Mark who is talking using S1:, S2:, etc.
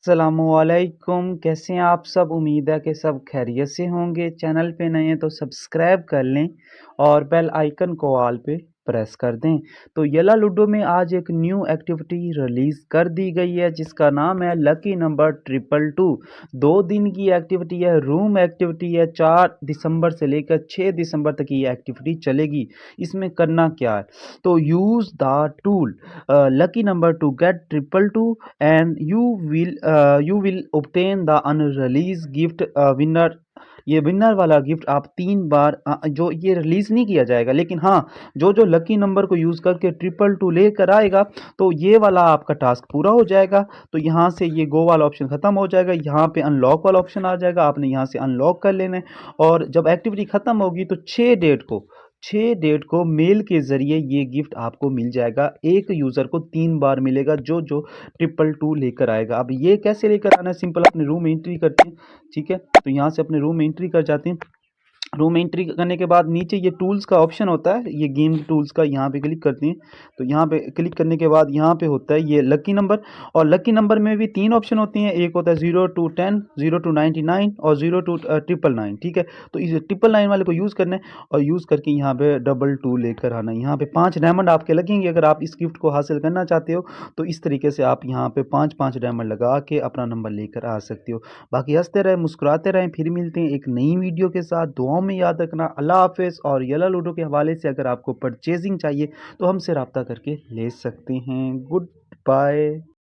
S1: अस्सलामुअलैकुम, कैसे हैं आप सब। उम्मीद है कि सब खैरियत से होंगे। चैनल पे नए हैं तो सब्सक्राइब कर लें और बेल आइकन को ऑल पे प्रेस कर दें। तो येला लूडो में आज एक न्यू एक्टिविटी रिलीज़ कर दी गई है जिसका नाम है लकी नंबर 222। 2 दिन की एक्टिविटी है, रूम एक्टिविटी है। 4 दिसंबर से लेकर 6 दिसंबर तक ये एक्टिविटी चलेगी। इसमें करना क्या है, तो use the tool lucky number to get 222 and you will obtain the unreleased gift winner। ये विनर वाला गिफ्ट आप 3 बार जो ये रिलीज़ नहीं किया जाएगा, लेकिन हाँ, जो लकी नंबर को यूज़ करके 222 लेकर आएगा तो ये वाला आपका टास्क पूरा हो जाएगा। तो यहाँ से ये गो वाला ऑप्शन ख़त्म हो जाएगा, यहाँ पे अनलॉक वाला ऑप्शन आ जाएगा, आपने यहाँ से अनलॉक कर लेना है। और जब एक्टिविटी ख़त्म होगी तो 6 डेट को मेल के ज़रिए ये गिफ्ट आपको मिल जाएगा। एक यूज़र को 3 बार मिलेगा जो 222 लेकर आएगा। अब ये कैसे लेकर आना है, सिंपल अपने रूम में एंट्री करते हैं, ठीक है। तो यहाँ से अपने रूम में एंट्री कर जाते हैं। रूम एंट्री करने के बाद नीचे ये टूल्स का ऑप्शन होता है, ये गेम टूल्स का, यहाँ पे क्लिक करते हैं। तो यहाँ पे क्लिक करने के बाद यहाँ पे होता है ये लकी नंबर, और लकी नंबर में भी 3 ऑप्शन होती हैं। एक होता है 0 to 10, 0 to 99 और 0 to 999, ठीक है। तो इस 999 वाले को यूज़ करना है और यूज़ करके यहाँ पे 22 लेकर आना है। यहाँ पे 5 डायमंड आपके लगेंगे। अगर आप इस गिफ्ट को हासिल करना चाहते हो तो इस तरीके से आप यहाँ पे 5-5 डायमंड लगा के अपना नंबर लेकर आ सकते हो। बाकी हंसते रहें, मुस्कुराते रहें। फिर मिलते हैं एक नई वीडियो के साथ। दुआओं में याद रखना। अल्लाह हाफ़िज़। और येला लूडो के हवाले से अगर आपको परचेजिंग चाहिए तो हमसे रब्ता करके ले सकते हैं। Good bye.